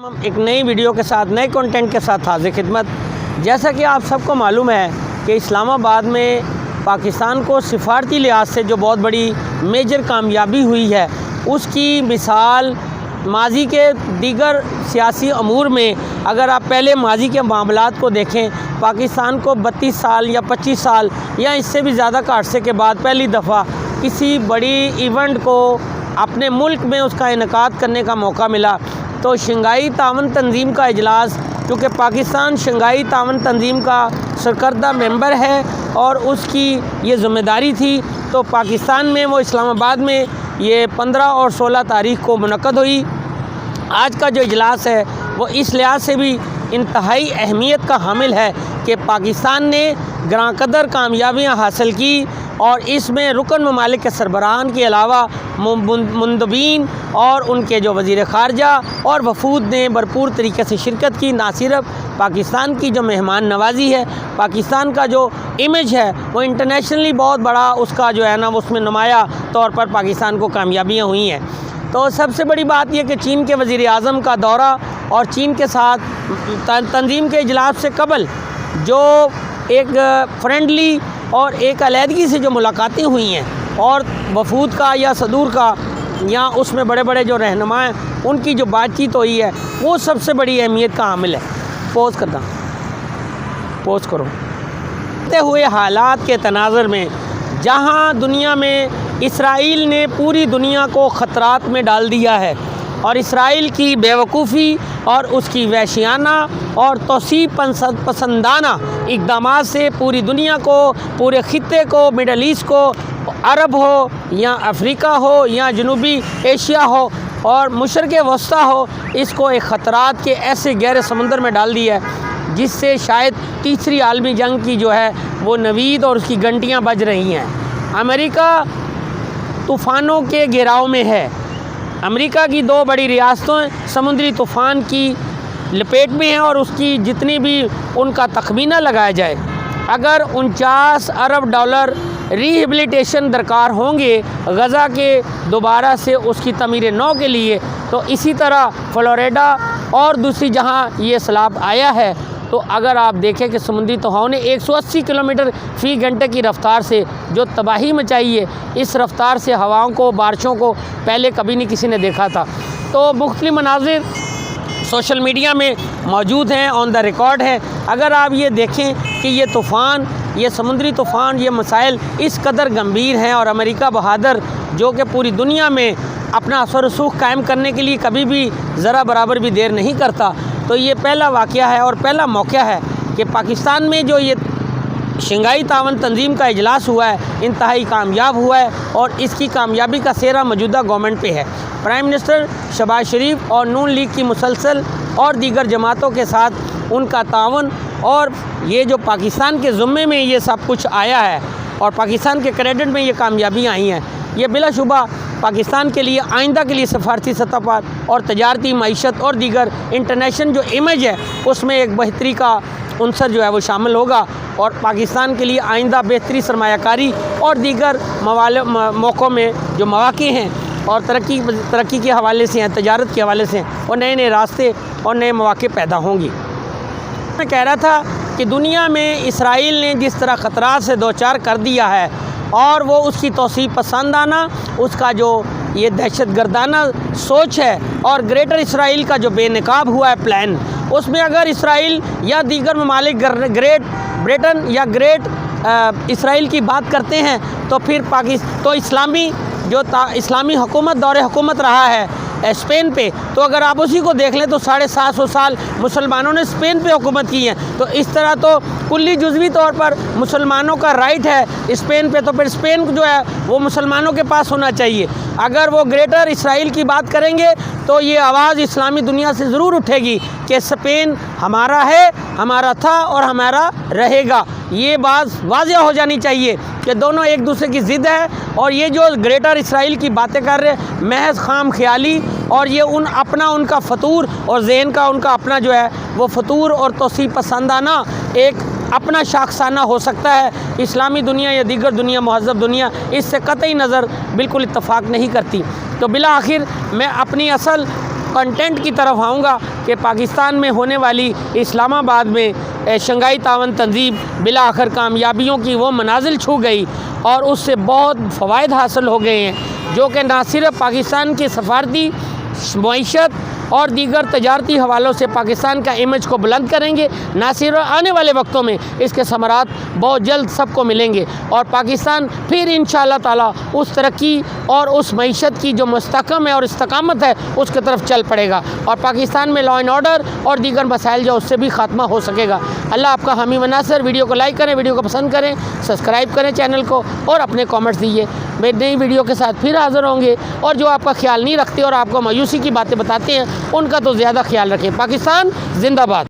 ہم ایک نئی ویڈیو کے ساتھ نئے کنٹینٹ کے ساتھ حاضر خدمت۔ جیسا کہ آپ سب کو معلوم ہے کہ اسلام آباد میں پاکستان کو سفارتی لحاظ سے جو بہت بڑی میجر کامیابی ہوئی ہے، اس کی مثال ماضی کے دیگر سیاسی امور میں اگر آپ پہلے ماضی کے معاملات کو دیکھیں، پاکستان کو 32 سال یا 25 سال یا اس سے بھی زیادہ کا عرصے کے بعد پہلی دفعہ کسی بڑی ایونٹ کو اپنے ملک میں اس کا انعقاد کرنے کا موقع ملا۔ تو شنگھائی تعاون تنظیم کا اجلاس، کیونکہ پاکستان شنگھائی تعاون تنظیم کا سرکردہ ممبر ہے اور اس کی یہ ذمہ داری تھی، تو پاکستان میں وہ اسلام آباد میں یہ 15 اور 16 تاریخ کو منعقد ہوئی۔ آج کا جو اجلاس ہے وہ اس لحاظ سے بھی انتہائی اہمیت کا حامل ہے کہ پاکستان نے گراں قدر کامیابیاں حاصل کی، اور اس میں رکن ممالک کے سربراہان کے علاوہ مندوبین اور ان کے جو وزیر خارجہ اور وفود نے بھرپور طریقے سے شرکت کی۔ نہ صرف پاکستان کی جو مہمان نوازی ہے، پاکستان کا جو امیج ہے وہ انٹرنیشنلی بہت بڑا اس کا جو ہے نا اس میں نمایاں طور پر پاکستان کو کامیابیاں ہوئی ہیں۔ تو سب سے بڑی بات یہ کہ چین کے وزیر اعظم کا دورہ اور چین کے ساتھ تنظیم کے اجلاس سے قبل جو ایک فرینڈلی اور ایک علیحدگی سے جو ملاقاتیں ہوئی ہیں، اور وفود کا یا صدور کا یا اس میں بڑے بڑے جو رہنما ہیں ان کی جو بات چیت ہوئی ہے، وہ سب سے بڑی اہمیت کا حامل ہے۔ پوز کرو۔ ہوتے ہوئے حالات کے تناظر میں جہاں دنیا میں اسرائیل نے پوری دنیا کو خطرات میں ڈال دیا ہے، اور اسرائیل کی بے وقوفی اور اس کی وحشیانہ اور توسیع پسندانہ اقدامات سے پوری دنیا کو، پورے خطے کو، مڈل ایسٹ کو، عرب ہو یا افریقہ ہو یا جنوبی ایشیا ہو اور مشرق وسطیٰ ہو، اس کو ایک خطرات کے ایسے گہرے سمندر میں ڈال دیا ہے جس سے شاید تیسری عالمی جنگ کی جو ہے وہ نوید اور اس کی گھنٹیاں بج رہی ہیں۔ امریکہ طوفانوں کے گھیراؤ میں ہے۔ امریکہ کی دو بڑی ریاستیں سمندری طوفان کی لپیٹ میں ہیں، اور اس کی جتنی بھی ان کا تخمینہ لگایا جائے، اگر 49 ارب ڈالر ریہیبلیٹیشن درکار ہوں گے غزہ کے دوبارہ سے اس کی تعمیر نو کے لیے، تو اسی طرح فلوریڈا اور دوسری جہاں یہ سیلاب آیا ہے، تو اگر آپ دیکھیں کہ سمندری طوفان نے 180 کلومیٹر فی گھنٹے کی رفتار سے جو تباہی مچائی ہے، اس رفتار سے ہواؤں کو، بارشوں کو پہلے کبھی نہیں کسی نے دیکھا تھا۔ تو مختلف مناظر سوشل میڈیا میں موجود ہیں، آن دا ریکارڈ ہے۔ اگر آپ یہ دیکھیں کہ یہ طوفان، یہ سمندری طوفان، یہ مسائل اس قدر گمبھیر ہیں، اور امریکہ بہادر جو کہ پوری دنیا میں اپنا اثر و رسوخ قائم کرنے کے لیے کبھی بھی ذرا برابر بھی دیر نہیں کرتا، تو یہ پہلا واقعہ ہے اور پہلا موقع ہے کہ پاکستان میں جو یہ شنگھائی تعاون تنظیم کا اجلاس ہوا ہے انتہائی کامیاب ہوا ہے، اور اس کی کامیابی کا سہرا موجودہ گورنمنٹ پہ ہے۔ پرائم منسٹر شہباز شریف اور نون لیگ کی مسلسل اور دیگر جماعتوں کے ساتھ ان کا تعاون، اور یہ جو پاکستان کے ذمے میں یہ سب کچھ آیا ہے اور پاکستان کے کریڈٹ میں یہ کامیابیاں آئی ہیں، یہ بلا شبہ پاکستان کے لیے آئندہ کے لیے سفارتی سطح پر اور تجارتی، معیشت اور دیگر انٹرنیشنل جو امیج ہے اس میں ایک بہتری کا عنصر جو ہے وہ شامل ہوگا، اور پاکستان کے لیے آئندہ بہتری سرمایہ کاری اور دیگر موقعوں میں جو مواقع ہیں اور ترقی کے حوالے سے ہیں، تجارت کے حوالے سے، اور نئے نئے راستے اور نئے مواقع پیدا ہوں گی۔ میں کہہ رہا تھا کہ دنیا میں اسرائیل نے جس طرح خطرات سے دوچار کر دیا ہے، اور وہ اس کی توسیع پسندانہ، اس کا جو یہ دہشت گردانہ سوچ ہے، اور گریٹر اسرائیل کا جو بے نقاب ہوا ہے پلان، اس میں اگر اسرائیل یا دیگر ممالک گریٹ بریٹن یا گریٹ اسرائیل کی بات کرتے ہیں، تو پھر تو اسلامی حکومت دور حکومت رہا ہے اسپین پہ، تو اگر آپ اسی کو دیکھ لیں تو 750 سال مسلمانوں نے اسپین پہ حکومت کی ہے، تو اس طرح تو کلی جزوی طور پر مسلمانوں کا رائٹ ہے اسپین پہ، تو پھر اسپین جو ہے وہ مسلمانوں کے پاس ہونا چاہیے۔ اگر وہ گریٹر اسرائیل کی بات کریں گے تو یہ آواز اسلامی دنیا سے ضرور اٹھے گی کہ اسپین ہمارا ہے، ہمارا تھا اور ہمارا رہے گا۔ یہ بات واضح ہو جانی چاہیے کہ دونوں ایک دوسرے کی ضد ہے، اور یہ جو گریٹر اسرائیل کی باتیں کر رہے محض خام خیالی، اور یہ ان کا فطور اور ذہن کا ان کا اپنا جو ہے وہ فطور اور توسیع پسندانہ ایک اپنا شاخسانہ ہو سکتا ہے۔ اسلامی دنیا یا دیگر دنیا، مہذب دنیا، اس سے قطعی نظر بالکل اتفاق نہیں کرتی۔ تو بالآخر میں اپنی اصل کنٹینٹ کی طرف آؤں گا کہ پاکستان میں ہونے والی اسلام آباد میں شنگھائی تعاون تنظیم بالآخر کامیابیوں کی وہ منازل چھو گئی اور اس سے بہت فوائد حاصل ہو گئے ہیں، جو کہ نہ صرف پاکستان کی سفارتی معیشت اور دیگر تجارتی حوالوں سے پاکستان کا امیج کو بلند کریں گے، نہ صرف آنے والے وقتوں میں اس کے ثمرات بہت جلد سب کو ملیں گے اور پاکستان پھر انشاءاللہ تعالی اس ترقی اور اس معیشت کی جو مستحکم ہے اور استقامت ہے اس کی طرف چل پڑے گا اور پاکستان میں لا اینڈ آرڈر اور دیگر مسائل جو اس سے بھی خاتمہ ہو سکے گا۔ اللہ آپ کا حامی و ناصر۔ ویڈیو کو لائک کریں، ویڈیو کو پسند کریں، سبسکرائب کریں چینل کو اور اپنے کامنٹس دیجیے۔ میں نئی ویڈیو کے ساتھ پھر حاضر ہوں گے، اور جو آپ کا خیال نہیں رکھتے اور آپ کو مایوسی کی باتیں بتاتے ہیں ان کا تو زیادہ خیال رکھیں۔ پاکستان زندہ باد۔